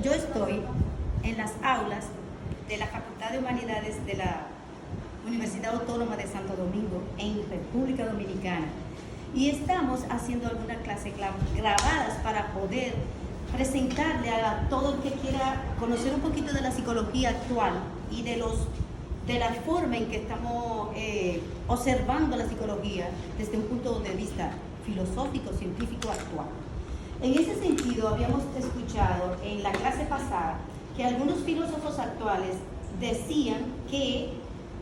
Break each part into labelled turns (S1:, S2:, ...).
S1: yo estoy en las aulas de la Facultad de Humanidades de la Universidad Autónoma de Santo Domingo en República Dominicana y estamos haciendo algunas clases grabadas para poder presentarle a todo el que quiera conocer un poquito de la psicología actual y de la forma en que estamos observando la psicología desde un punto de vista filosófico, científico actual. En ese sentido, habíamos escuchado en la clase pasada que algunos filósofos actuales decían que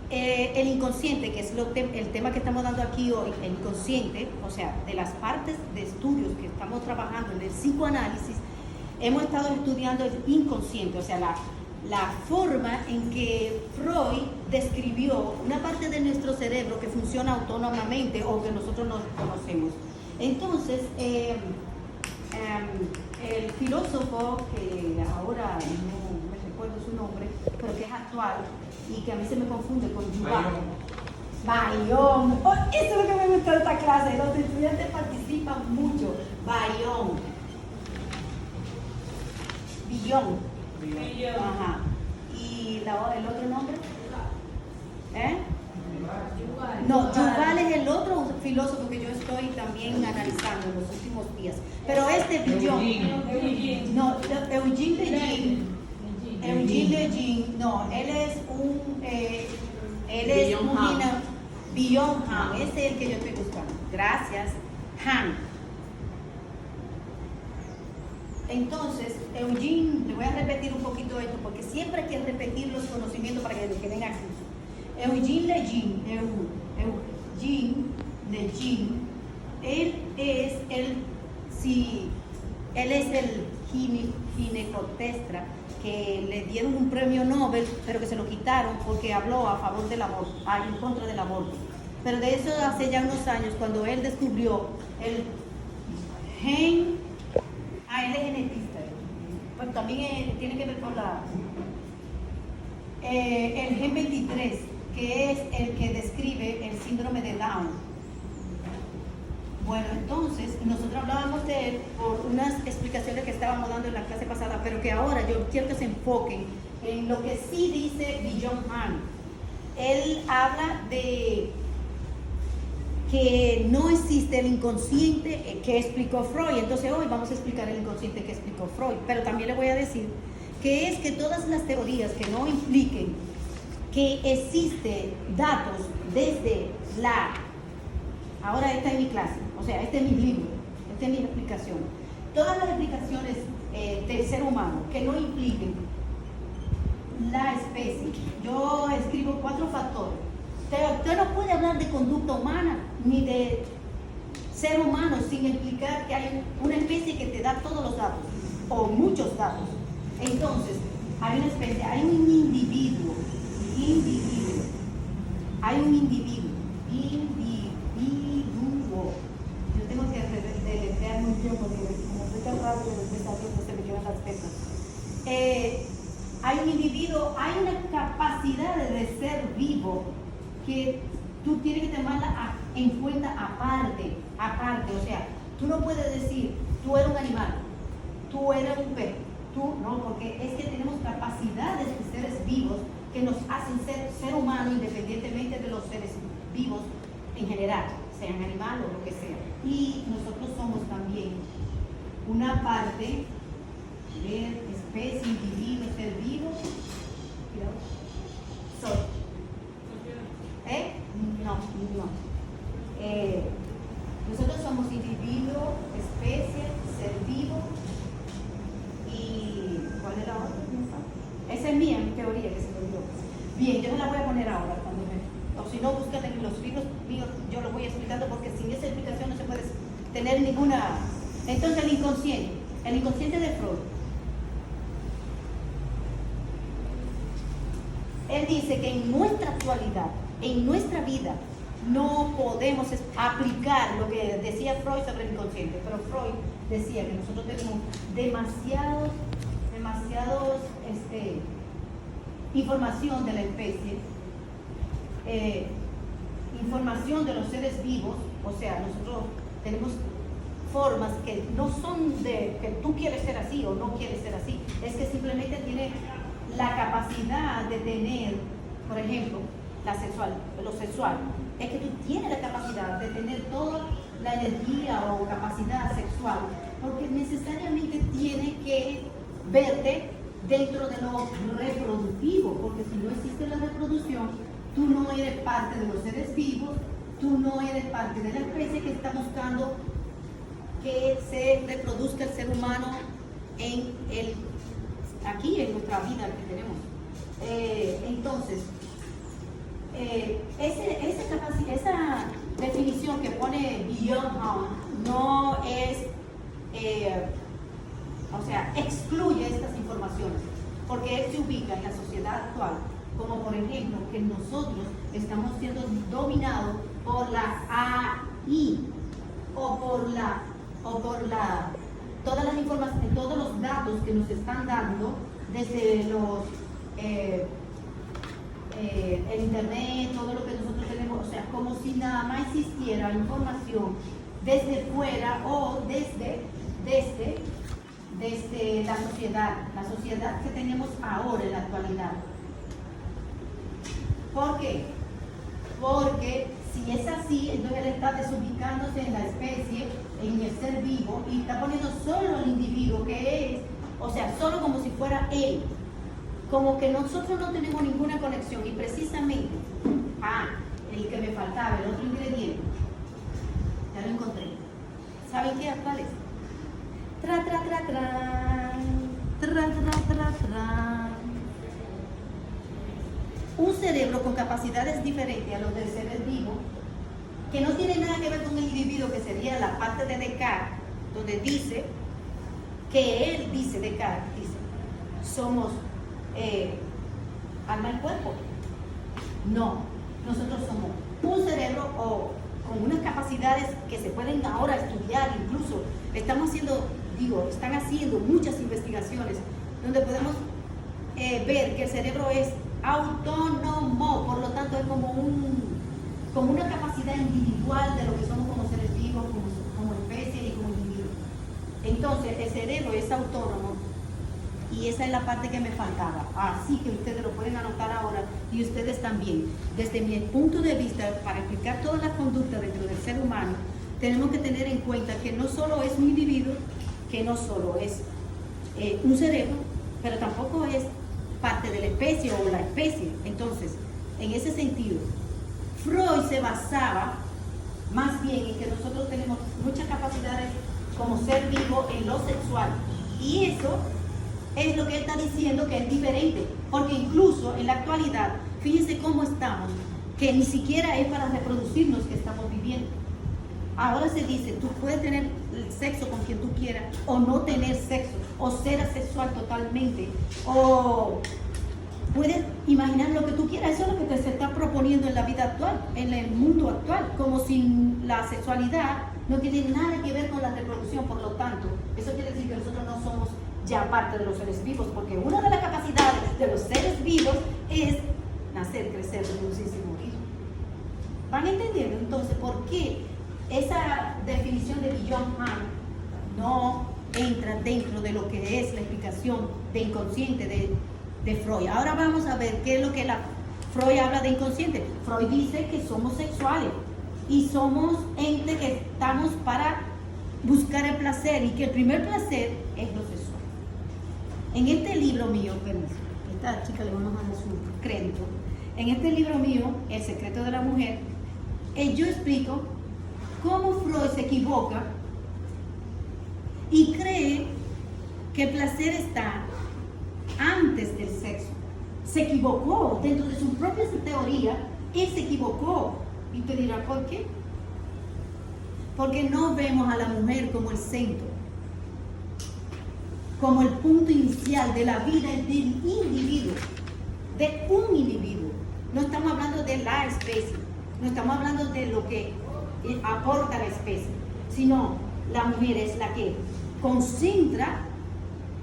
S1: el inconsciente, que es el tema que estamos dando aquí hoy, el inconsciente, o sea, de las partes de estudios que estamos trabajando en el psicoanálisis, hemos estado estudiando el inconsciente, o sea, la forma en que Freud describió una parte de nuestro cerebro que funciona autónomamente o que nosotros no conocemos. Entonces, el filósofo, que ahora no me recuerdo su nombre, pero que es actual y que a mí se me confunde con Yuval. Bayón. Oh, eso es lo que me gusta de esta clase, los estudiantes participan mucho. Bayón. Billón. Ajá. ¿Y el otro nombre? No, Yuval es el otro filósofo que yo estoy también analizando en los últimos días. Pero este Billón. No, Eugene Levin. Eugene Levin, no, él es un Billon Han, ese es el que yo estoy buscando. Gracias, Han. Entonces, Eugene, le voy a repetir un poquito esto, porque siempre hay que repetir los conocimientos para que queden aquí. Eugene Levin, él es el ginecotestra que le dieron un premio Nobel, pero que se lo quitaron porque habló a favor del aborto, en contra del aborto. Pero de eso hace ya unos años, cuando él descubrió el gen, él es genetista, pues también tiene que ver con el gen 23, que es el que describe el síndrome de Down. Bueno, entonces, nosotros hablábamos de él por unas explicaciones que estábamos dando en la clase pasada, pero que ahora yo quiero que se enfoquen en lo que sí dice Billon Han. Él habla de que no existe el inconsciente que explicó Freud. Entonces hoy vamos a explicar el inconsciente que explicó Freud, pero también le voy a decir que es que todas las teorías que no impliquen que existen datos desde ahora esta es mi clase, o sea, este es mi libro, esta es mi explicación. Todas las explicaciones del ser humano que no impliquen la especie, yo escribo 4 factores. Usted no puede hablar de conducta humana ni de ser humano sin implicar que hay una especie que te da todos los datos, o muchos datos. Entonces, hay una especie, hay un individuo, hay un individuo. Yo tengo que deletrear muy bien porque como estoy tan rápido se me quedan las teclas. Hay un individuo, hay una capacidad de ser vivo que tú tienes que tomarla en cuenta aparte, o sea, tú no puedes decir, tú eres un animal, tú eres un perro, tú no, porque es que tenemos capacidades de seres vivos que nos hacen ser humanos independientemente de los seres vivos en general, sean animales o lo que sea. Y nosotros somos también una parte de especie, individuo, ser vivo. No. Nosotros somos individuo, especie, ser vivo y ¿cuál es la otra? Esa es mía, mi teoría que se me dio. Bien, yo no la voy a poner ahora o si no, busquen en los libros míos, yo lo voy explicando porque sin esa explicación no se puede tener ninguna. Entonces el inconsciente de Freud. Él dice que en nuestra actualidad, en nuestra vida, no podemos aplicar lo que decía Freud sobre el inconsciente, pero Freud decía que nosotros tenemos demasiados información de la especie, información de los seres vivos, o sea, nosotros tenemos formas que no son de que tú quieres ser así o no quieres ser así, es que simplemente tiene la capacidad de tener, por ejemplo, lo sexual, es que tú tienes la capacidad de tener toda la energía o capacidad sexual, porque necesariamente tiene que verte dentro de lo reproductivo, porque si no existe la reproducción, tú no eres parte de los seres vivos, tú no eres parte de la especie que está buscando que se reproduzca el ser humano aquí en nuestra vida que tenemos. Entonces, esa definición que pone Beyond Harm no es, o sea, excluye estas informaciones, porque él se ubica en la sociedad actual, como por ejemplo que nosotros estamos siendo dominados por la AI o por todas las informaciones, todos los datos que nos están dando desde el internet, todo lo que nosotros tenemos, o sea, como si nada más existiera información desde fuera o desde la sociedad que tenemos ahora en la actualidad. ¿Por qué? Porque si es así, entonces él está desubicándose en la especie, en el ser vivo, y está poniendo solo el individuo que es, o sea, solo como si fuera él, como que nosotros no tenemos ninguna conexión. Y precisamente, el que me faltaba, el otro ingrediente, ya lo encontré. ¿Saben qué? ¿Cuál es? Un cerebro con capacidades diferentes a los del ser vivo, que no tiene nada que ver con el individuo, que sería la parte de Descartes, donde dice que él dice, Descartes dice, somos alma y cuerpo. No, nosotros somos un cerebro o con unas capacidades que se pueden ahora estudiar, incluso están haciendo muchas investigaciones donde podemos ver que el cerebro es autónomo, por lo tanto es como una capacidad individual de lo que somos como seres vivos, como especie y como individuos. Entonces el cerebro es autónomo y esa es la parte que me faltaba, así que ustedes lo pueden anotar ahora y ustedes también. Desde mi punto de vista, para explicar todas las conductas dentro del ser humano, tenemos que tener en cuenta que no solo es un individuo, que no solo es un cerebro, pero tampoco es parte de la especie o la especie. Entonces, en ese sentido, Freud se basaba más bien en que nosotros tenemos muchas capacidades como ser vivo en lo sexual, y eso es lo que él está diciendo que es diferente, porque incluso en la actualidad, fíjense cómo estamos, que ni siquiera es para reproducirnos que estamos viviendo. Ahora se dice, tú puedes tener el sexo con quien tú quieras, o no tener sexo, o ser asexual totalmente, o puedes imaginar lo que tú quieras. Eso es lo que se está proponiendo en la vida actual, en el mundo actual, como si la sexualidad no tiene nada que ver con la reproducción. Por lo tanto, eso quiere decir que nosotros no somos ya parte de los seres vivos, porque una de las capacidades de los seres vivos es nacer, crecer, reproducirse y morir. ¿Van entendiendo entonces por qué esa definición de Beyond Harm no entra dentro de lo que es la explicación de inconsciente de Freud? Ahora vamos a ver qué es lo que Freud habla de inconsciente. Freud dice que somos sexuales y somos entes que estamos para buscar el placer, y que el primer placer es lo sexual. En este libro mío, esta chica le vamos a dar su crédito. En este libro mío, El secreto de la mujer, yo explico cómo Freud se equivoca y cree que el placer está antes del sexo. Se equivocó dentro de su propia teoría, él se equivocó. Y te dirá, ¿por qué? Porque no vemos a la mujer como el centro, como el punto inicial de la vida del individuo, de un individuo. No estamos hablando de la especie, no estamos hablando de lo que aporta la especie, sino la mujer es la que concentra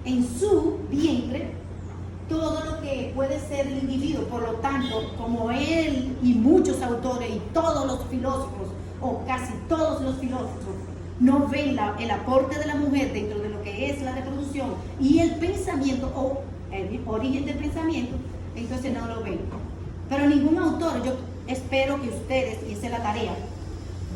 S1: en su vientre todo lo que puede ser el individuo. Por lo tanto, como él y muchos autores y todos los filósofos, o casi todos los filósofos, no ven el aporte de la mujer dentro de lo que es la reproducción y el pensamiento o el origen del pensamiento, entonces no lo ven. Pero ningún autor, yo espero que ustedes, y esa es la tarea,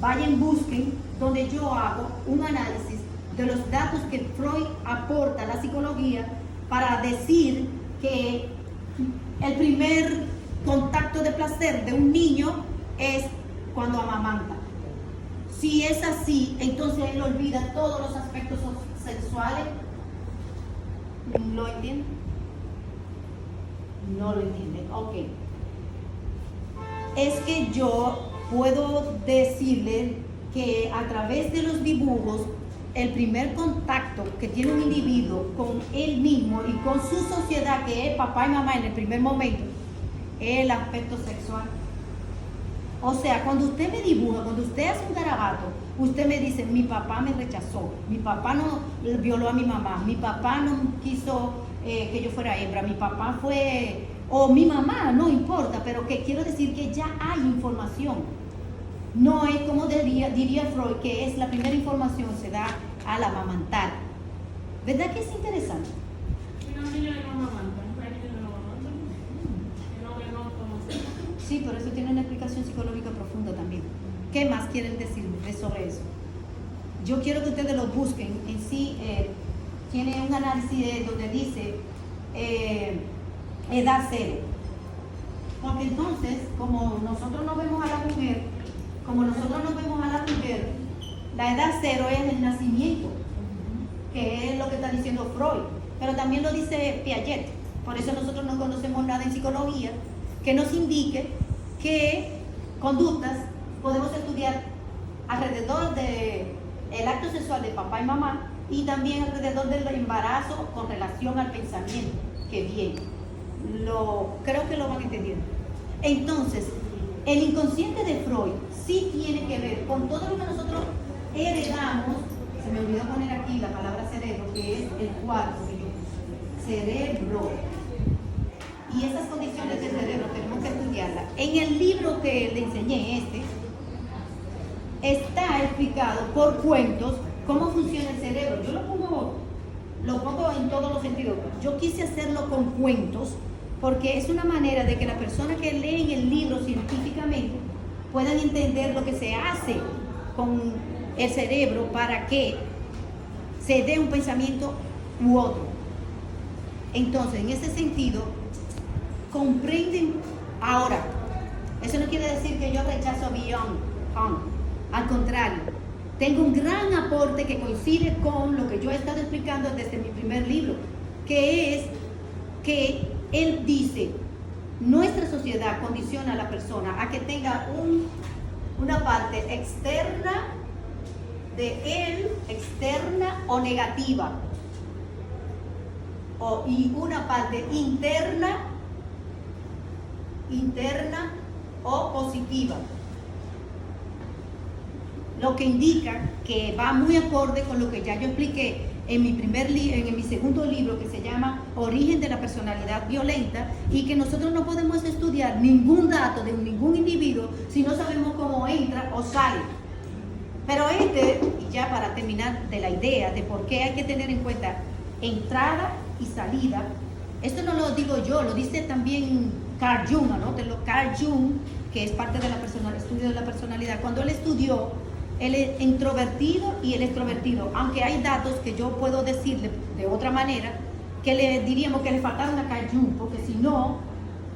S1: vayan, busquen donde yo hago un análisis de los datos que Freud aporta a la psicología para decir que el primer contacto de placer de un niño es cuando amamanta. Si es así, entonces él olvida todos los aspectos sexuales. ¿Lo entienden? No lo entienden. Ok. Es que yo puedo decirle que a través de los dibujos, el primer contacto que tiene un individuo con él mismo y con su sociedad, que es papá y mamá en el primer momento, es el aspecto sexual. O sea, cuando usted me dibuja, cuando usted hace un garabato, usted me dice, mi papá me rechazó, mi papá no violó a mi mamá, mi papá no quiso que yo fuera hembra, mi papá fue, o mi mamá, no importa, pero que quiero decir que ya hay información. No es como diría Freud, que es la primera información se da al amamantar. ¿Verdad que es interesante? Sí, pero eso tiene una explicación psicológica profunda también. ¿Qué más quieren decirme sobre eso? Yo quiero que ustedes lo busquen. En sí, tiene un análisis donde dice edad cero. Porque entonces, como nosotros no vemos a la mujer, la edad cero es el nacimiento, que es lo que está diciendo Freud. Pero también lo dice Piaget. Por eso nosotros no conocemos nada en psicología que nos indique qué conductas podemos estudiar alrededor del acto sexual de papá y mamá y también alrededor del embarazo con relación al pensamiento que viene. Creo que lo van entendiendo. Entonces, el inconsciente de Freud sí tiene que ver con todo lo que nosotros heredamos. Se me olvidó poner aquí la palabra cerebro, que es el cuarto que yo puse. Cerebro. Y esas condiciones del cerebro tenemos que estudiarlas. En el libro que le enseñé, está explicado por cuentos cómo funciona el cerebro. Yo lo pongo en todos los sentidos. Yo quise hacerlo con cuentos porque es una manera de que la persona que lee el libro científicamente puedan entender lo que se hace con el cerebro para que se dé un pensamiento u otro. Entonces, en ese sentido, comprenden ahora. Eso no quiere decir que yo rechazo a Byung Hun. Al contrario, tengo un gran aporte que coincide con lo que yo he estado explicando desde mi primer libro, que es que él dice, nuestra sociedad condiciona a la persona a que tenga una parte externa de él, externa o negativa, y una parte interna o positiva, lo que indica que va muy acorde con lo que ya yo expliqué en mi segundo libro, que se llama Origen de la personalidad violenta, y que nosotros no podemos estudiar ningún dato de ningún individuo si no sabemos cómo entra o sale. Pero y ya para terminar de la idea de por qué hay que tener en cuenta entrada y salida, esto no lo digo yo, lo dice también Carl Jung, anótenlo. Carl Jung, que es parte del estudio de la personalidad, cuando él estudió el introvertido y el extrovertido, aunque hay datos que yo puedo decirle de otra manera, que le diríamos que le faltaron a Carl Jung, porque si no,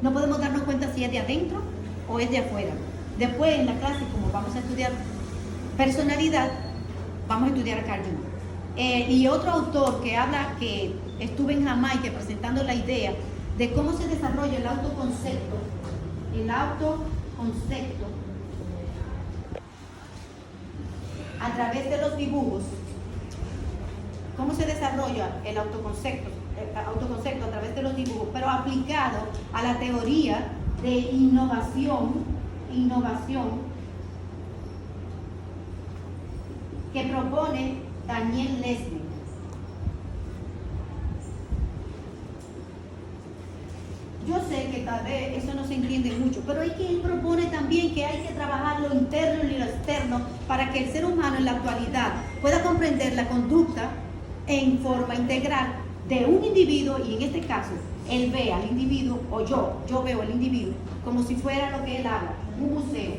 S1: no podemos darnos cuenta si es de adentro o es de afuera. Después en la clase, como vamos a estudiar personalidad, vamos a estudiar a Carl Jung. Y otro autor que habla, que estuve en Jamaica presentando la idea de cómo se desarrolla el autoconcepto a través de los dibujos, cómo se desarrolla el autoconcepto a través de los dibujos, pero aplicado a la teoría de innovación que propone Daniel Leslie. Yo sé que tal vez eso no se entiende mucho, pero es que él propone también que hay que trabajar lo interno y lo externo para que el ser humano en la actualidad pueda comprender la conducta en forma integral de un individuo, y en este caso, él ve al individuo, o yo veo al individuo, como si fuera lo que él habla, un museo.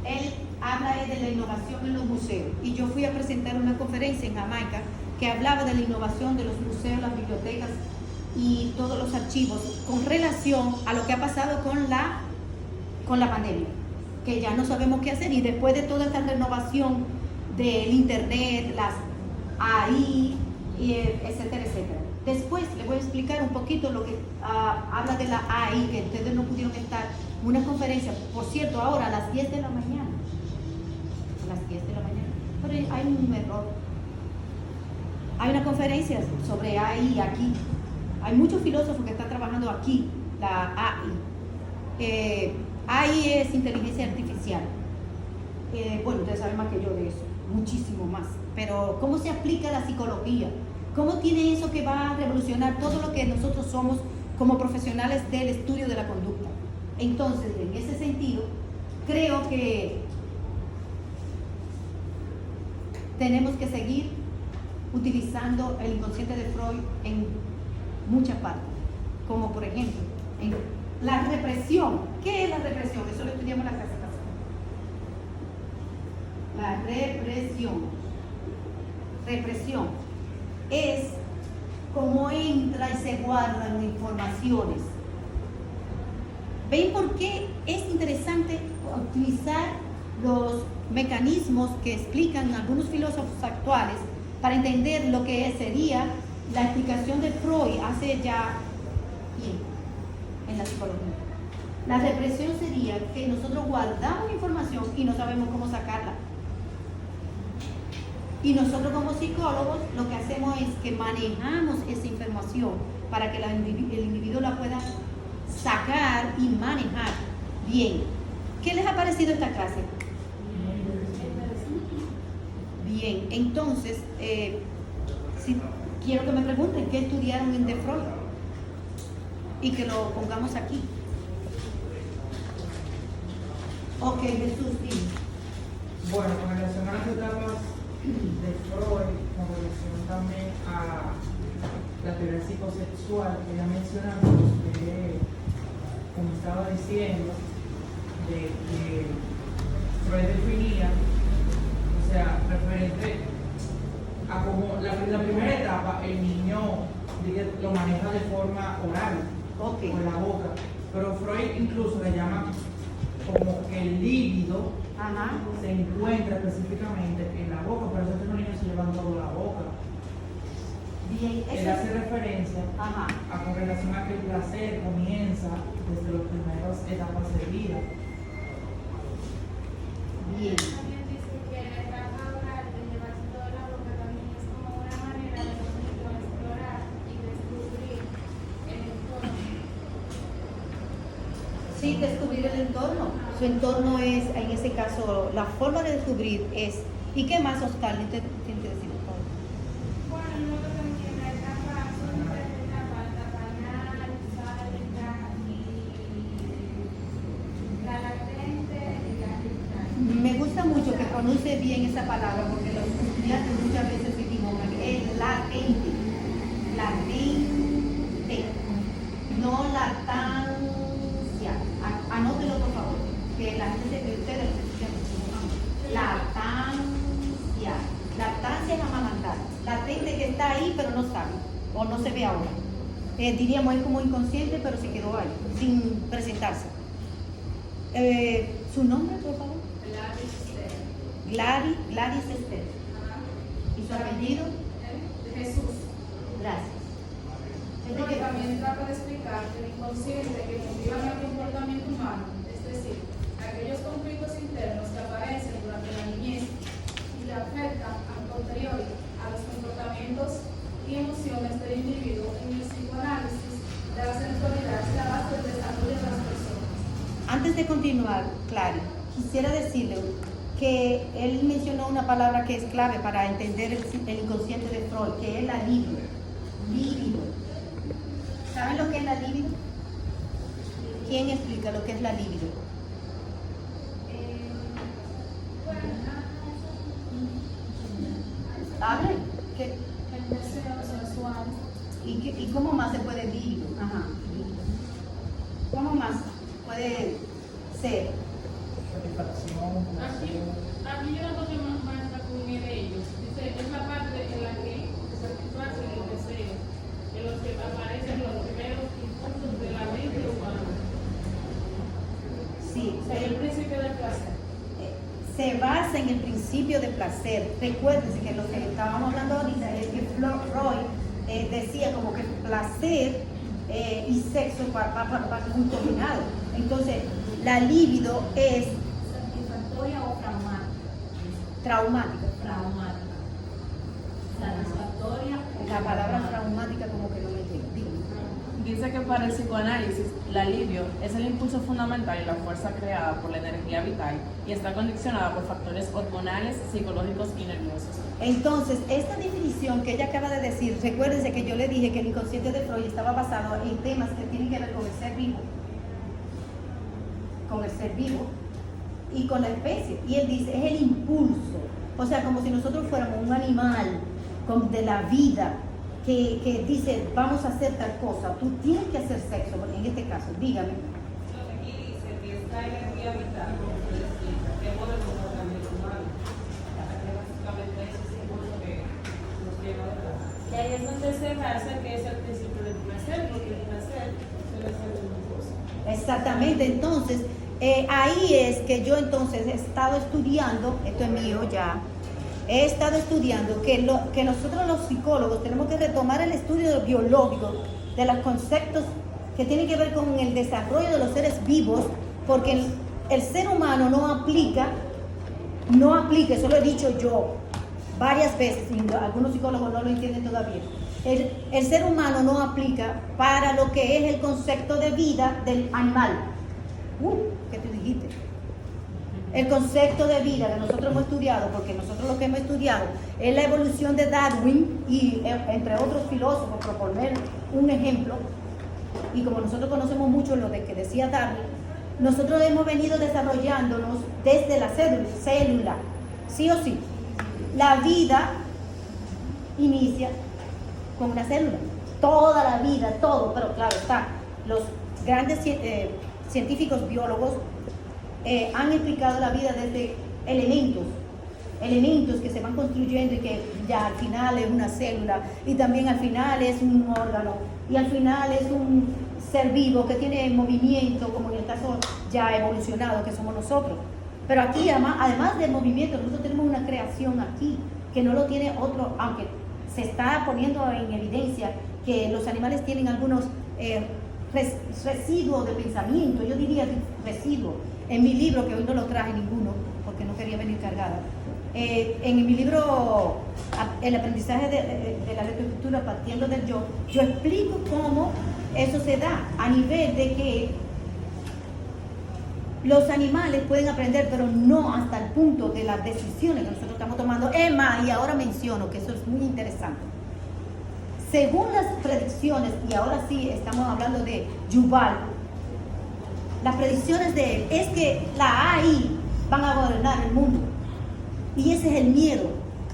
S1: Él habla de la innovación en los museos, y yo fui a presentar una conferencia en Jamaica que hablaba de la innovación de los museos, las bibliotecas y todos los archivos con relación a lo que ha pasado con la pandemia, que ya no sabemos qué hacer, y después de toda esta renovación del internet, las AI, etcétera, etcétera. Después les voy a explicar un poquito lo que habla de la AI, que ustedes no pudieron estar en una conferencia, por cierto, ahora a las 10 de la mañana. A las 10 de la mañana. Pero hay un error. Hay una conferencia sobre AI aquí. Hay muchos filósofos que están trabajando aquí, la AI. AI es inteligencia artificial. Bueno, ustedes saben más que yo de eso, muchísimo más. Pero ¿cómo se aplica la psicología? ¿Cómo tiene eso que va a revolucionar todo lo que nosotros somos como profesionales del estudio de la conducta? Entonces, en ese sentido, creo que tenemos que seguir utilizando el inconsciente de Freud en muchas partes, como por ejemplo, en la represión. ¿Qué es la represión? Eso lo estudiamos en la clase pasada. La represión es cómo entra y se guardan informaciones. ¿Ven por qué es interesante utilizar los mecanismos que explican algunos filósofos actuales para entender lo que sería la explicación de Freud hace ya tiempo en la psicología? La represión sería que nosotros guardamos información y no sabemos cómo sacarla. Y nosotros como psicólogos lo que hacemos es que manejamos esa información para que el individuo la pueda sacar y manejar bien. ¿Qué les ha parecido esta clase? Bien, entonces, quiero que me pregunten qué estudiaron en de Freud y que lo pongamos aquí. Ok, Jesús, dime.
S2: Bueno, con relación a las etapas de Freud, con relación también a la teoría psicosexual que ya mencionamos, que, como estaba diciendo, de que Freud definía, o sea, referente a cómo la primera etapa, el niño lo maneja de forma oral,
S1: Okay.
S2: con la boca, pero Freud incluso le llama como que el líbido se encuentra específicamente en la boca, por eso es que los niños se llevan todo la boca.
S1: Bien,
S2: él hace referencia a con relación a que el placer comienza desde las primeras etapas de vida.
S1: Bien.
S3: También dice que la etapa oral de llevarse toda la boca también es como una manera de explorar y descubrir el entorno.
S1: Sí, descubrir el entorno. Su entorno es, en ese caso, la forma de descubrir es. ¿Y qué más, Oscar? ¿Qué tiene que decir?
S3: Bueno, luego también la etapa, son tres etapas, la etapa anal, sálida y la latente y la gestante.
S1: Me gusta mucho que pronuncie bien esa palabra porque los estudiantes muchas veces se equivocan. Es latente. Latente. No latancia. Anótelo por favor, que la gente de ustedes se equivocan. Latancia. Lactancia es amamantar. Latente que está ahí pero no sabe o no se ve ahora. Diríamos es como inconsciente pero se quedó ahí, sin presentarse. ¿Su nombre, por favor? Gladys Esther. ¿Y su apellido?
S3: Jesús.
S1: Gracias.
S3: Freud también trata de explicar que el inconsciente que motiva el comportamiento humano, es decir, aquellos conflictos internos que aparecen durante la niñez y le afectan a posteriori a los comportamientos y emociones del individuo en el psicoanálisis de la sexualidad es la base del desarrollo de las personas.
S1: Antes de continuar, Clary, quisiera decirle que él mencionó una palabra que es clave para entender el inconsciente de Freud, que es la libido. Libido. ¿Saben lo que es la libido? ¿Quién explica lo que es la libido?
S3: Bueno,
S1: cómo más se puede líbido? Ajá. ¿Cómo más puede ser?
S2: Satisfacción,
S4: Aquí yo noto que más acuñé de ellos. Dice, es la parte en la que se satisface el deseo, en los que aparecen los primeros impulsos de la mente humana.
S1: Sí,
S4: O sea, el principio del placer.
S1: se basa en el principio de placer. Recuérdense que lo que estábamos hablando ahorita es que Freud decía como que placer y sexo va muy combinado. Entonces, la libido es
S5: ¿Satisfactoria o
S1: traumática.
S5: traumática? Satisfactoria.
S1: La palabra traumática como que no me llega. Dígame.
S6: Dice que para el psicoanálisis, la libido es el impulso fundamental y la fuerza creada por la energía vital y está condicionada por factores hormonales, psicológicos y nerviosos.
S1: Entonces, esta definición que ella acaba de decir, recuérdense que yo le dije que el inconsciente de Freud estaba basado en temas que tienen que ver con el ser vivo y con la especie. Y él dice, es el impulso. O sea, como si nosotros fuéramos un animal de la vida que dice, vamos a hacer tal cosa, tú tienes que hacer sexo, en este caso, dígame.
S7: Aquí dice que esta energía vital, como usted explica, que mueve el comportamiento humano. Que básicamente ese es el impulso que nos lleva a la.
S4: Y ahí es donde se basa que es el principio del placer, porque el placer debe ser una cosa.
S1: Exactamente, entonces, ahí es que yo entonces he estado estudiando, esto es mío ya, he estado estudiando que nosotros los psicólogos tenemos que retomar el estudio biológico de los conceptos que tienen que ver con el desarrollo de los seres vivos, porque el ser humano no aplica, eso lo he dicho yo varias veces, y algunos psicólogos no lo entienden todavía. El ser humano no aplica para lo que es el concepto de vida del animal. ¿Qué te dijiste? El concepto de vida que nosotros hemos estudiado, porque nosotros lo que hemos estudiado es la evolución de Darwin y entre otros filósofos, por poner un ejemplo, y como nosotros conocemos mucho lo de que decía Darwin, nosotros hemos venido desarrollándonos desde la célula, sí o sí. La vida inicia con una célula, toda la vida, todo, pero claro está, los grandes científicos biólogos han explicado la vida desde elementos que se van construyendo y que ya al final es una célula y también al final es un órgano y al final es un ser vivo que tiene movimiento, como en el caso ya evolucionado que somos nosotros. Pero aquí además del movimiento, nosotros tenemos una creación aquí que no lo tiene otro, aunque se está poniendo en evidencia que los animales tienen algunos residuos de pensamiento, yo diría residuos. En mi libro, que hoy no lo traje ninguno, porque no quería venir cargada, en mi libro, El aprendizaje de la lectoescritura partiendo del yo explico cómo eso se da a nivel de que los animales pueden aprender, pero no hasta el punto de las decisiones que nosotros estamos tomando. Es más, y ahora menciono que eso es muy interesante. Según las predicciones, y ahora sí estamos hablando de Yuval, las predicciones de él es que la AI van a gobernar el mundo. Y ese es el miedo.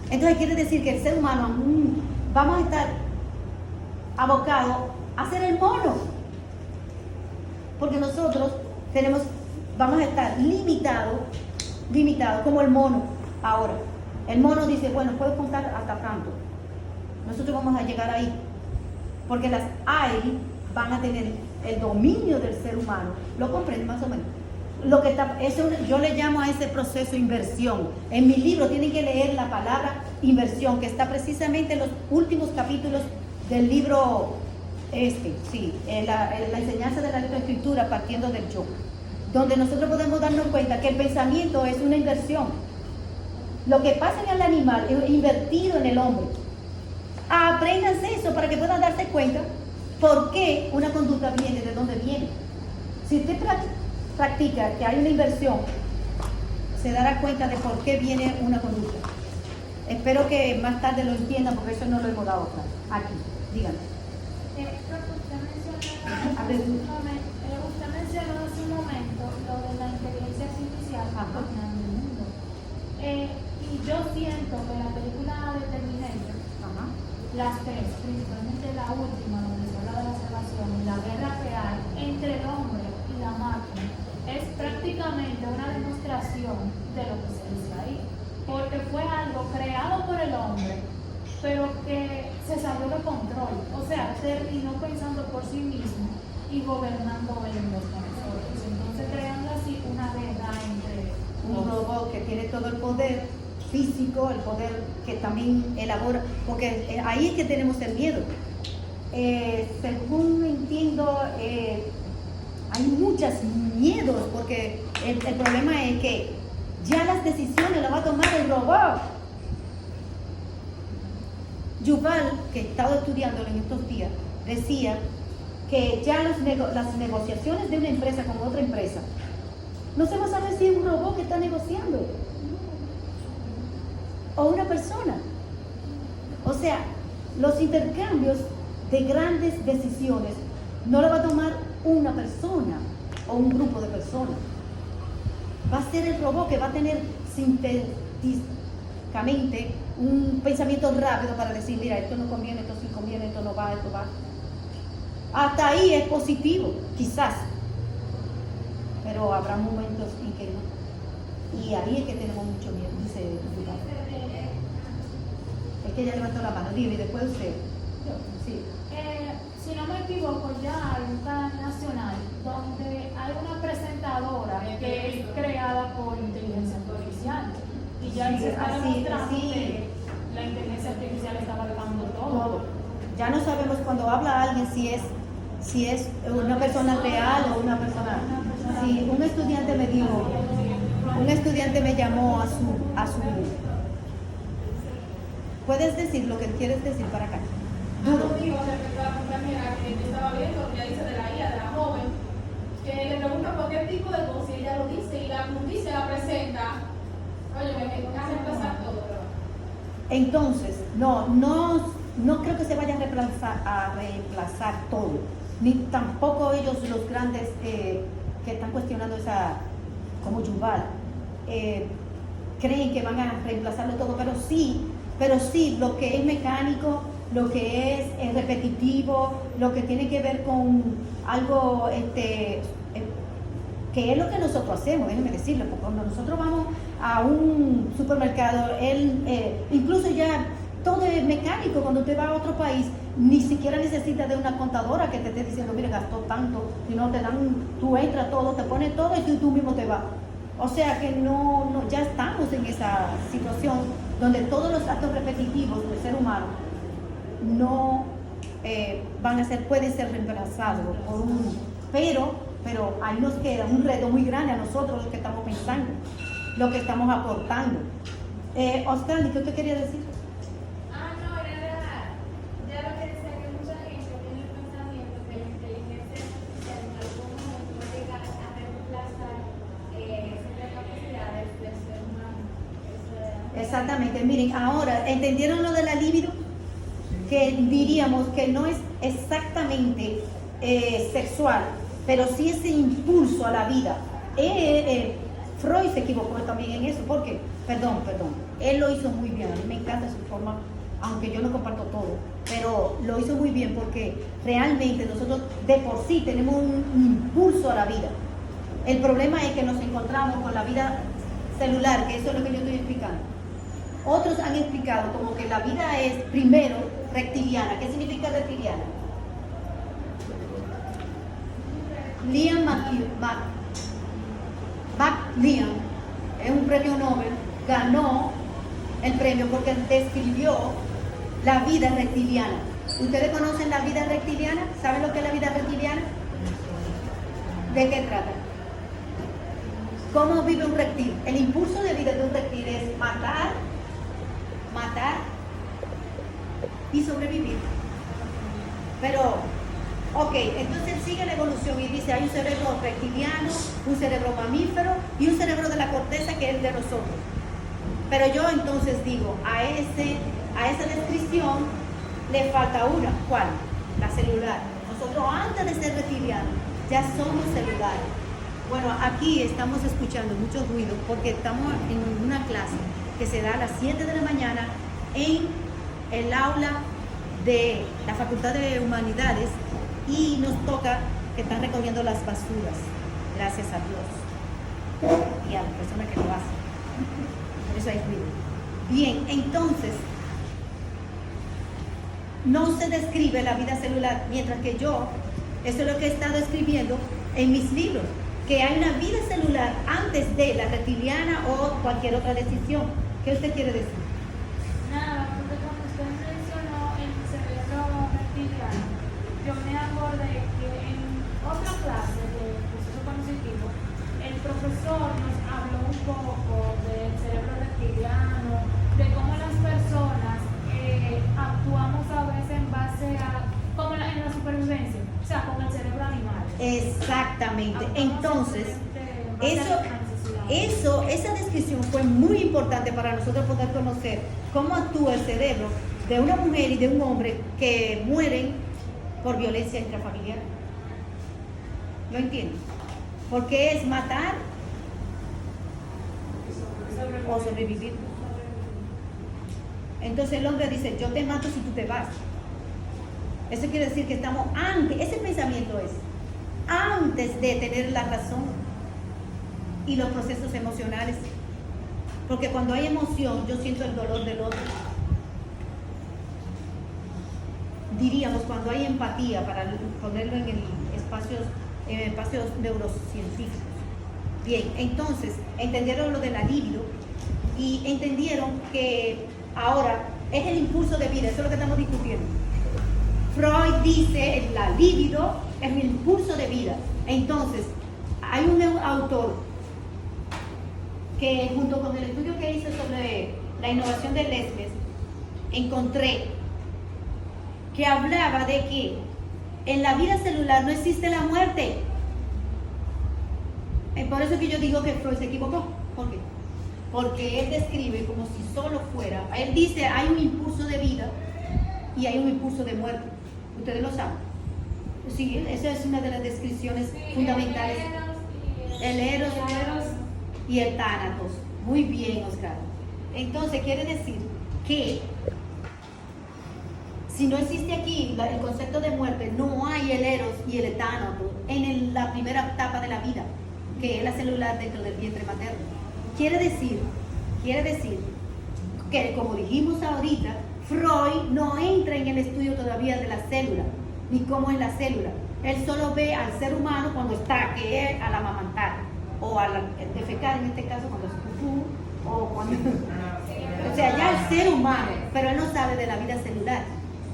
S1: Entonces quiere decir que el ser humano vamos a estar abocados a ser el mono. Porque nosotros vamos a estar limitados como el mono ahora. El mono dice, bueno, puedes contar hasta tanto. Nosotros vamos a llegar ahí. Porque las AI van a tener el dominio del ser humano. ¿Lo comprenden más o menos? Yo le llamo a ese proceso inversión. En mi libro tienen que leer la palabra inversión, que está precisamente en los últimos capítulos del libro la enseñanza de la lectoescritura partiendo del yo, donde nosotros podemos darnos cuenta que el pensamiento es una inversión. Lo que pasa en el animal es invertido en el hombre. Apréndanse eso para que puedan darse cuenta por qué una conducta viene, de dónde viene. Si usted practica que hay una inversión, se dará cuenta de por qué viene una conducta. Espero que más tarde lo entiendan, porque eso no lo hemos dado claro. Aquí, díganme.
S5: Usted mencionó hace un momento lo de la inteligencia artificial dominando el mundo. Y yo siento que la película de Terminator, las tres, principalmente la última, donde se habla de la salvación, y la guerra que hay entre el hombre y la máquina, es prácticamente una demostración de lo que se dice ahí, porque fue algo creado por el hombre, pero que se salió de control, o sea, terminó pensando por sí mismo y gobernando él en los nosotros. Entonces creando así una guerra entre
S1: Un robot que tiene todo el poder físico, el poder que también elabora, porque ahí es que tenemos el miedo. Según entiendo, hay muchos miedos, porque el problema es que ya las decisiones las va a tomar el robot. Yuval, que he estado estudiando en estos días, decía que ya las negociaciones de una empresa con otra empresa, no se va a saber si es un robot que está negociando o una persona. O sea, los intercambios de grandes decisiones no lo va a tomar una persona o un grupo de personas. Va a ser el robot que va a tener sintéticamente un pensamiento rápido para decir, mira, esto no conviene, esto sí conviene, esto no va, esto va. Hasta ahí es positivo, quizás, pero habrá momentos en que no. Y ahí es que tenemos mucho miedo, dice Yuval. Es que ella levantó la mano, dime, y después usted. Sí.
S5: Si no me equivoco, ya hay un canal nacional donde hay una presentadora que es creada por inteligencia artificial. Y ya
S1: Sí,
S5: se está
S1: así,
S5: demostrando
S1: así.
S5: que la inteligencia artificial está abarcando todo.
S1: Todo. Ya no sabemos cuando habla alguien si es una persona real o una persona. Sí, un estudiante me llamó a su. ¿Puedes decir lo que quieres decir para acá?
S3: Algo digo respecto a la compañera que yo estaba viendo, que ella dice de la hija, de la joven, que le pregunta cualquier tipo de cosa y ella lo dice y la dice, la presenta. Oye, me hace reemplazar todo, pero...
S1: Entonces, no creo que se vaya a reemplazar todo, ni tampoco ellos los grandes que están cuestionando esa, como Yuval, creen que van a reemplazarlo todo, pero sí lo que es mecánico, lo que es repetitivo, lo que tiene que ver con algo que es lo que nosotros hacemos, déjenme decirlo, porque cuando nosotros vamos a un supermercado, incluso ya todo es mecánico. Cuando usted va a otro país, ni siquiera necesita de una contadora que te esté diciendo, mire, gastó tanto, sino te dan, tú entras todo, te pones todo y tú mismo te vas. O sea que no, ya estamos en esa situación donde todos los actos repetitivos del ser humano no pueden ser reemplazados por pero ahí nos queda un reto muy grande a nosotros los que estamos pensando, lo que estamos aportando. Oscar, ¿qué usted quería decir?
S5: No, era ya lo que decía, que mucha gente tiene el pensamiento que la inteligencia artificial en algún momento va a llegar a reemplazar ciertas capacidades del ser humano.
S1: Exactamente, miren, ahora, ¿entendieron lo de la libido? Que diríamos que no es exactamente sexual, pero sí ese impulso a la vida. Freud se equivocó también en eso, porque, perdón, él lo hizo muy bien, a mí me encanta su forma, aunque yo no comparto todo, pero lo hizo muy bien porque realmente nosotros de por sí tenemos un impulso a la vida. El problema es que nos encontramos con la vida celular, que eso es lo que yo estoy explicando. Otros han explicado como que la vida es primero reptiliana. ¿Qué significa reptiliana? Liam McLean es un premio Nobel, ganó el premio porque describió la vida reptiliana. ¿Ustedes conocen la vida reptiliana? ¿Saben lo que es la vida reptiliana? ¿De qué trata? ¿Cómo vive un reptil? El impulso de vida de un reptil es matar y sobrevivir. Pero, ok, entonces él sigue la evolución y dice, hay un cerebro reptiliano, un cerebro mamífero y un cerebro de la corteza que es el de nosotros. Pero yo entonces digo, a esa descripción le falta una. ¿Cuál? La celular. Nosotros antes de ser reptilianos ya somos celulares. Bueno, aquí estamos escuchando mucho ruido porque estamos en una clase que se da a las 7 de la mañana en el aula de la Facultad de Humanidades y nos toca que están recogiendo las basuras, gracias a Dios y a las personas que lo hacen. Por eso hay ruido. Bien, entonces, no se describe la vida celular, mientras que yo, eso es lo que he estado escribiendo en mis libros, que hay una vida celular antes de la reptiliana o cualquier otra decisión. ¿Qué usted quiere decir?
S5: Nada, porque cuando usted mencionó el cerebro reptiliano, yo me acordé que en otra clase de proceso cognitivo, el profesor nos habló un poco del cerebro reptiliano, de cómo las personas actuamos a veces en base a, como en la supervivencia, o sea, con el cerebro animal.
S1: Exactamente. Entonces,
S5: eso
S1: esa descripción fue muy importante para nosotros poder conocer cómo actúa el cerebro de una mujer y de un hombre que mueren por violencia intrafamiliar. ¿Lo entienden? Porque es matar o sobrevivir. Entonces el hombre dice, yo te mato si tú te vas. Eso quiere decir que estamos antes, ese pensamiento es antes de tener la razón y los procesos emocionales. Porque cuando hay emoción, yo siento el dolor del otro. Diríamos, cuando hay empatía, para ponerlo en espacios neurocientíficos. Bien, entonces, entendieron lo de la libido y entendieron que ahora es el impulso de vida, eso es lo que estamos discutiendo. Freud dice, la libido es el impulso de vida. Entonces, hay un autor que junto con el estudio que hice sobre la innovación de Lesmes, encontré que hablaba de que en la vida celular no existe la muerte. Por eso que yo digo que Freud se equivocó. ¿Por qué? Porque él describe como si solo fuera, él dice hay un impulso de vida y hay un impulso de muerte. Ustedes lo saben. Sí, esa es una de las descripciones fundamentales. El eros y el tánatos. Muy bien, Oscar. Entonces quiere decir que si no existe aquí el concepto de muerte, no hay el eros y el tánatos en la primera etapa de la vida, que es la celular dentro del vientre materno. Quiere decir que, como dijimos ahorita, Freud no entra en el estudio todavía de la célula, ni cómo es la célula. Él solo ve al ser humano cuando está, que es al amamantar, o al defecar en este caso, cuando es pupú, o cuando... O sea, ya el ser humano, pero él no sabe de la vida celular.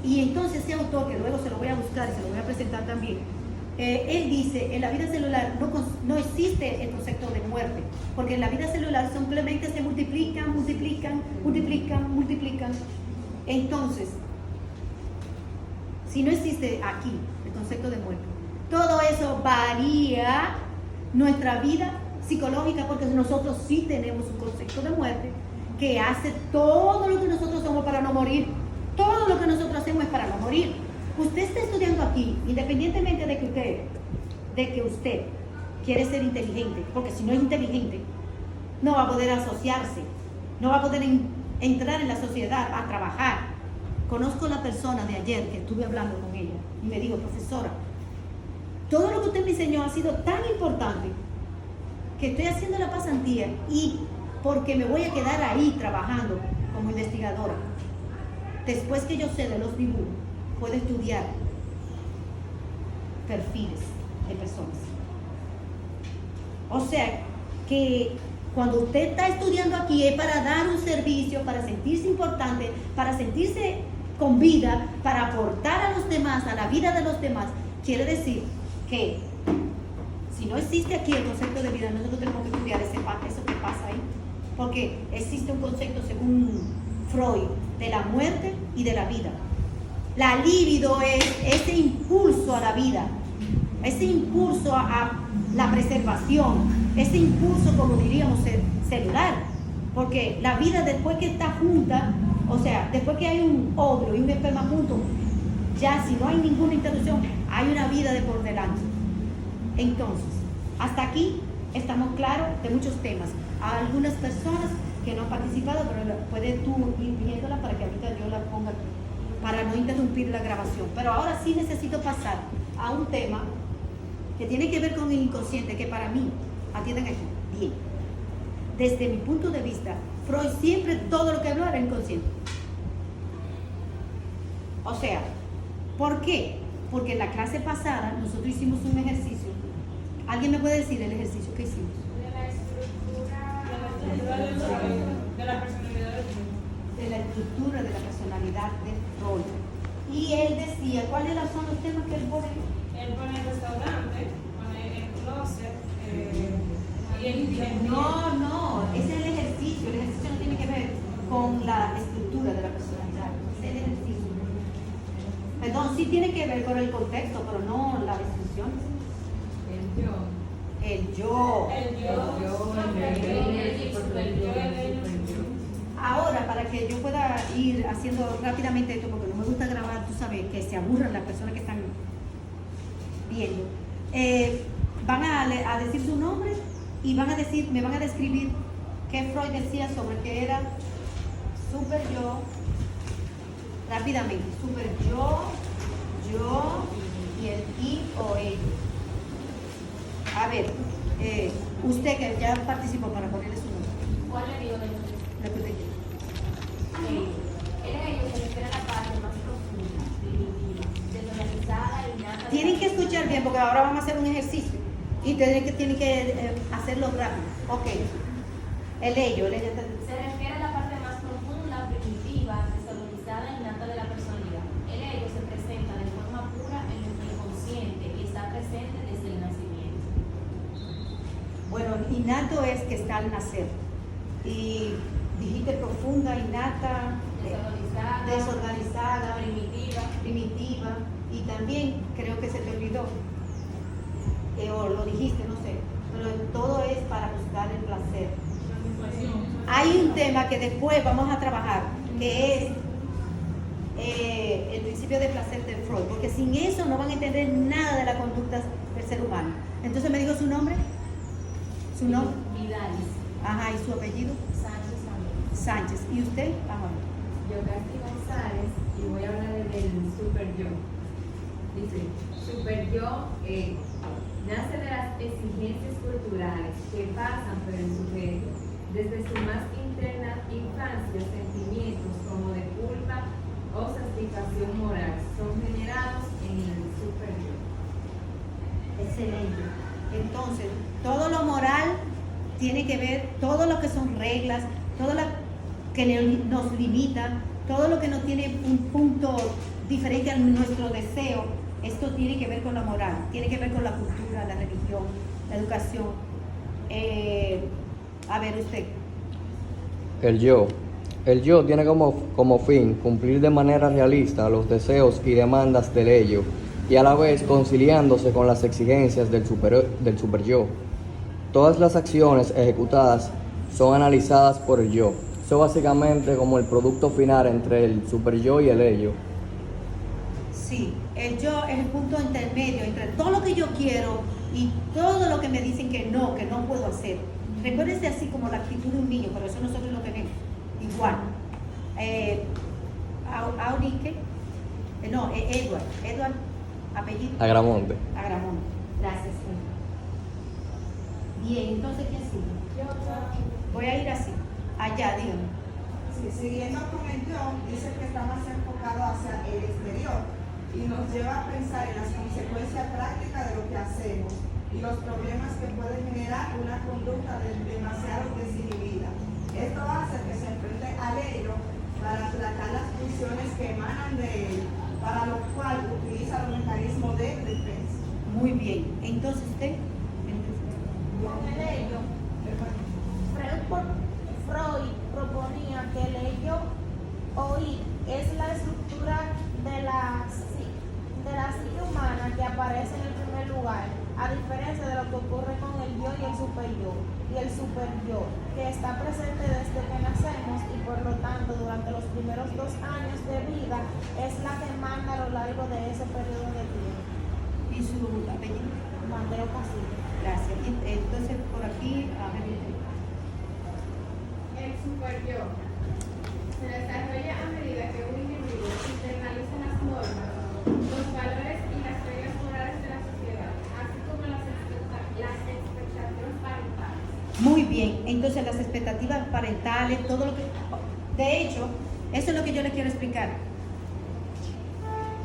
S1: Y entonces ese autor, que luego se lo voy a buscar y se lo voy a presentar también, él dice, en la vida celular no existe el concepto de muerte, porque en la vida celular simplemente se multiplican. Entonces, si no existe aquí el concepto de muerte, todo eso varía nuestra vida psicológica, porque nosotros sí tenemos un concepto de muerte que hace todo lo que nosotros somos para no morir. Todo lo que nosotros hacemos es para no morir. Usted está estudiando aquí, independientemente de que usted quiere ser inteligente, porque si no es inteligente, no va a poder asociarse, no va a poder entrar en la sociedad a trabajar. Conozco a la persona de ayer que estuve hablando con ella y me dijo, profesora, todo lo que usted me enseñó ha sido tan importante que estoy haciendo la pasantía y porque me voy a quedar ahí trabajando como investigadora. Después que yo sé de los dibujos, puedo estudiar perfiles de personas. O sea, que cuando usted está estudiando aquí es para dar un servicio, para sentirse importante, para sentirse con vida, para aportar a los demás, a la vida de los demás. Quiere decir que si no existe aquí el concepto de vida, nosotros tenemos que estudiar eso que pasa ahí. Porque existe un concepto, según Freud, de la muerte y de la vida. La libido es ese impulso a la vida, ese impulso a la preservación, ese impulso, como diríamos, celular. Porque la vida, después que está junta, o sea, después que hay un óvulo y un esperma juntos, ya si no hay ninguna interrupción, hay una vida de por delante. Entonces, hasta aquí estamos claros de muchos temas. Hay algunas personas que no han participado, pero puedes tú ir viéndola para que ahorita yo la ponga aquí. para no interrumpir la grabación. Pero ahora sí necesito pasar a un tema que tiene que ver con el inconsciente, que para mí, atiendan aquí, bien. Desde mi punto de vista, Freud siempre todo lo que habló era inconsciente. O sea, ¿por qué? Porque en la clase pasada nosotros hicimos un ejercicio. ¿Alguien me puede decir el ejercicio que hicimos?
S7: De la personalidad de Freud.
S1: De la estructura de la personalidad de Freud. Y él decía, ¿cuáles son los temas que él pone?
S7: Él pone el restaurante, pone el closet, y el
S1: No, ese es el ejercicio. El ejercicio no tiene que ver con la estructura de la personalidad. Es el ejercicio. Perdón, sí tiene que ver con el contexto, pero no la descripción.
S2: El yo.
S1: El yo. Ahora, para que yo pueda ir haciendo rápidamente esto, porque no me gusta grabar, tú sabes, que se aburran las personas que están viendo. Van a decir su nombre y me van a describir qué Freud decía sobre qué era super yo. Rápidamente, super yo y el y o ello. A ver, usted que ya participó para ponerle su nombre.
S5: ¿Cuál le digo de los
S1: Repite.
S5: El ello se refiere a la parte más profunda, primitiva, desorganizada y nada.
S1: Tienen que escuchar bien porque ahora vamos a hacer un ejercicio y tienen que hacerlo rápido. Ok. El ello
S5: Se refiere a la parte más profunda, primitiva, desorganizada y nata de la personalidad. El ello se presenta de forma pura en nuestro inconsciente y está presente desde el nacimiento.
S1: Bueno, innato es que está al nacer. Y dijiste profunda, innata, desorganizada, primitiva. Y también creo que se te olvidó, o lo dijiste, no sé, pero todo es para buscar el placer. Hay un tema que después vamos a trabajar, que es el principio de placer de Freud, porque sin eso no van a entender nada de la conducta del ser humano. Entonces me dijo su nombre. ¿Su nombre?
S5: Vidalis.
S1: Ajá, ¿y su apellido?
S5: Sánchez Sánchez.
S1: Sánchez. ¿Y usted? Ajá.
S8: Yo, Casti González, y voy a hablar del super yo. Dice, super yo nace de las exigencias culturales que pasan por el sujeto desde su más interna infancia. Sentimientos como de culpa o satisfacción moral son generados en el super yo.
S1: Excelente. Entonces, todo lo moral tiene que ver, todo lo que son reglas, todo lo que nos limita, todo lo que no tiene un punto diferente a nuestro deseo, esto tiene que ver con la moral, tiene que ver con la cultura, la religión, la educación. A ver, usted.
S9: El yo tiene como fin cumplir de manera realista los deseos y demandas del ello y a la vez conciliándose con las exigencias del super yo. Todas las acciones ejecutadas son analizadas por el yo. Eso básicamente como el producto final entre el super yo y el ello.
S1: Sí, el yo es el punto intermedio entre todo lo que yo quiero y todo lo que me dicen que no puedo hacer. Recuérdense así como la actitud de un niño, pero eso nosotros lo tenemos igual. Edward, apellido.
S9: Agramonte.
S1: Agramonte. Gracias. Bien, entonces, ¿quién sigue? Voy a ir así. Allá, dígame.
S10: Sí, siguiendo con el yo, dice que está más enfocado hacia el exterior y nos lleva a pensar en las consecuencias prácticas de lo que hacemos y los problemas que puede generar una conducta demasiado desinhibida. Esto hace que se enfrente al ello para aplacar las funciones que emanan de él, para lo cual utiliza los mecanismos de defensa.
S1: Muy bien. Entonces, usted.
S11: Con el ello, Freud proponía que el ello o id es la estructura de la psique humana que aparece en el primer lugar, a diferencia de lo que ocurre con el yo y el super yo, que está presente desde que nacemos y por lo tanto durante los primeros 2 años de vida es la que manda a lo largo de ese periodo de tiempo.
S1: ¿Y su apellido?
S11: Mateo Casillas.
S1: Gracias. Entonces, por aquí, a ver.
S3: El super yo se desarrolla a medida que un individuo internaliza
S1: bien. Entonces las expectativas parentales, todo lo que... De hecho, eso es lo que yo les quiero explicar.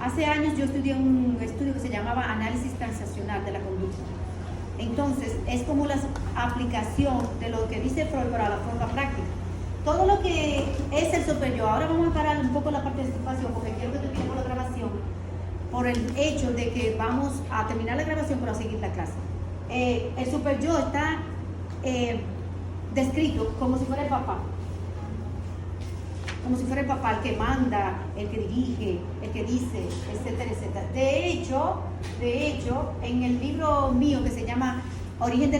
S1: Hace años yo estudié un estudio que se llamaba análisis transaccional de la conducta. Entonces, es como la aplicación de lo que dice Freud para la forma práctica. Todo lo que es el super yo. Ahora vamos a parar un poco la parte de espacio porque quiero que terminemos la grabación por el hecho de que vamos a terminar la grabación para seguir la clase. El super yo está descrito como si fuera el papá. Como si fuera el papá, el que manda, el que dirige, el que dice, etcétera, etcétera. De hecho, en el libro mío que se llama Origen de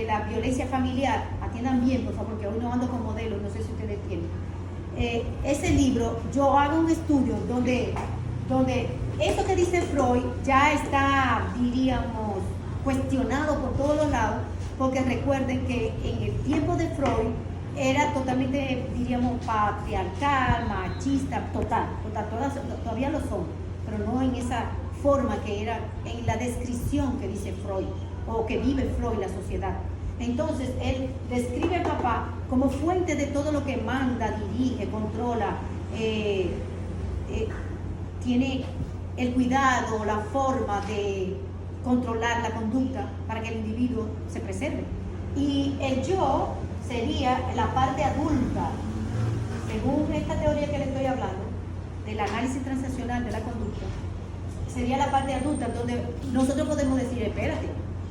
S1: la Violencia Familiar, atiendan bien, por favor, que hoy no ando con modelos, no sé si ustedes tienen. Ese libro, yo hago un estudio donde eso que dice Freud ya está, diríamos, cuestionado por todos los lados, porque recuerden que en el tiempo de Freud era totalmente, diríamos, patriarcal, machista, total, todavía lo son, pero no en esa forma que era en la descripción que dice Freud, o que vive Freud la sociedad. Entonces, él describe al papá como fuente de todo lo que manda, dirige, controla, tiene el cuidado, la forma de controlar la conducta para que el individuo se preserve. Y el yo sería la parte adulta, según esta teoría que le estoy hablando, del análisis transaccional de la conducta, sería la parte adulta donde nosotros podemos decir, espérate,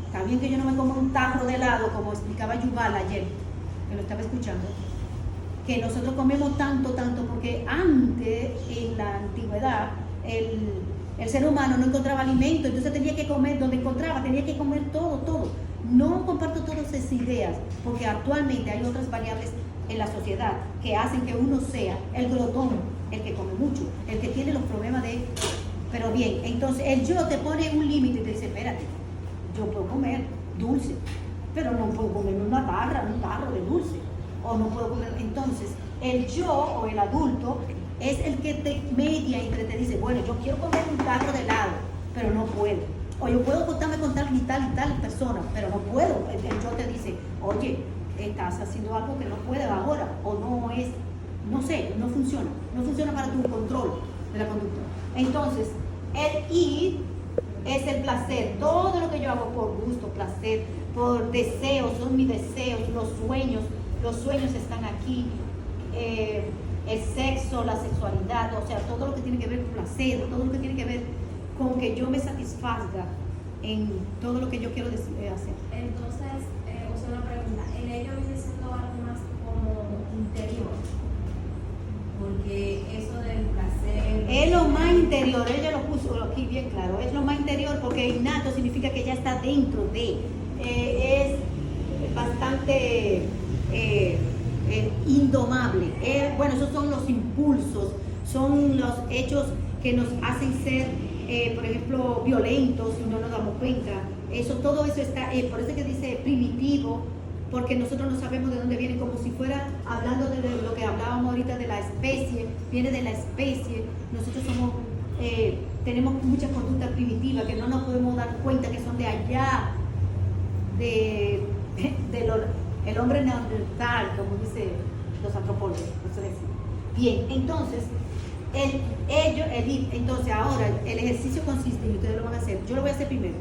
S1: está bien que yo no me como un tarro de helado, como explicaba Yuval ayer, que lo estaba escuchando, que nosotros comemos tanto, porque antes, en la antigüedad, el ser humano no encontraba alimento, entonces tenía que comer donde encontraba, tenía que comer todo. No comparto todas esas ideas, porque actualmente hay otras variables en la sociedad que hacen que uno sea el glotón, el que come mucho, el que tiene los problemas de... Pero bien, entonces el yo te pone un límite y te dice, espérate, yo puedo comer dulce, pero no puedo comer una barra, un tarro de dulce, o no puedo comer... Entonces, el yo o el adulto es el que te media y te dice, bueno, yo quiero comer un tarro de helado, pero no puedo. O yo puedo contarme con tal y tal persona, pero no puedo. El yo te dice, oye, estás haciendo algo que no puedes ahora, o no es, no sé, no funciona para tu control de la conducta. Entonces, el ir es el placer, todo lo que yo hago por gusto, placer, por deseos, son mis deseos, los sueños están aquí, el sexo, la sexualidad, o sea, todo lo que tiene que ver con placer, todo lo que tiene que ver con que yo me satisfaga en todo lo que yo quiero hacer.
S11: Entonces, una pregunta, el ello viene siendo algo más como interior, porque eso del placer...
S1: Es lo más interior, ella lo puso aquí bien claro, es lo más interior porque innato significa que ya está dentro de, es bastante indomable, bueno, esos son los impulsos, son los hechos que nos hacen ser, por ejemplo, violentos y no nos damos cuenta. Todo eso está, por eso es que dice primitivo, porque nosotros no sabemos de dónde viene, como si fuera hablando de lo que hablábamos ahorita de la especie, viene de la especie. Nosotros tenemos muchas conductas primitivas que no nos podemos dar cuenta que son de allá, el hombre neandertal, como dicen los antropólogos, por eso decir. Bien, entonces, entonces ahora el ejercicio consiste, y ustedes lo van a hacer, yo lo voy a hacer primero,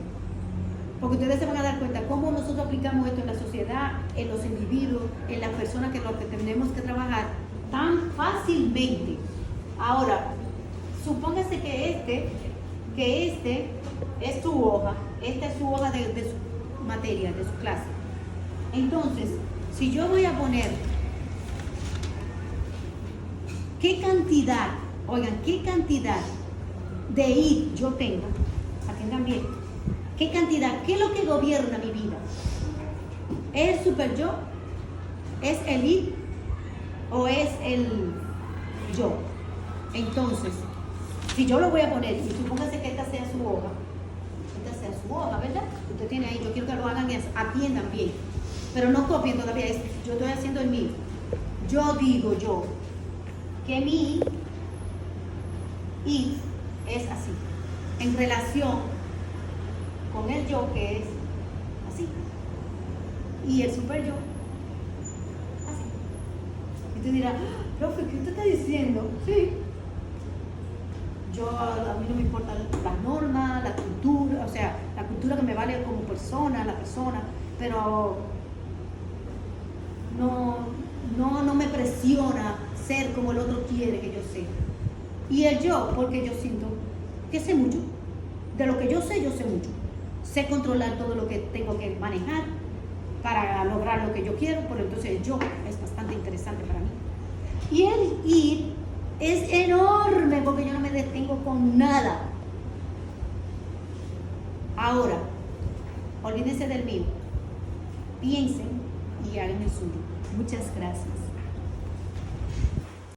S1: porque ustedes se van a dar cuenta cómo nosotros aplicamos esto en la sociedad, en los individuos, en las personas que tenemos que trabajar tan fácilmente. Ahora, supóngase que este es su hoja, esta es su hoja de su materia, de su clase. Entonces, si yo voy a poner qué cantidad de id yo tengo, atiendan bien, qué es lo que gobierna mi vida, ¿es el super yo? ¿Es el id? ¿O es el yo? Entonces, si yo lo voy a poner, y supóngase que esta sea su hoja, ¿verdad? Usted tiene ahí, yo quiero que lo hagan y atiendan bien, pero no copien todavía, yo estoy haciendo el mío. Yo digo que mi id es así, en relación con el yo, que es así, y el super yo usted dirá, "Ah, profe, ¿qué usted está diciendo?" Sí. A mí no me importan las normas, la cultura, o sea, la cultura que me vale como persona, la persona, pero no me presiona ser como el otro quiere que yo sea. Y el yo, porque yo siento que sé mucho. De lo que yo sé mucho. Sé controlar todo lo que tengo que manejar para lograr lo que yo quiero, pero entonces el yo es bastante interesante para mí. Y el ir es enorme porque yo no me detengo con nada. Ahora, olvídense del mío. Piensen y hagan el suyo. Muchas gracias.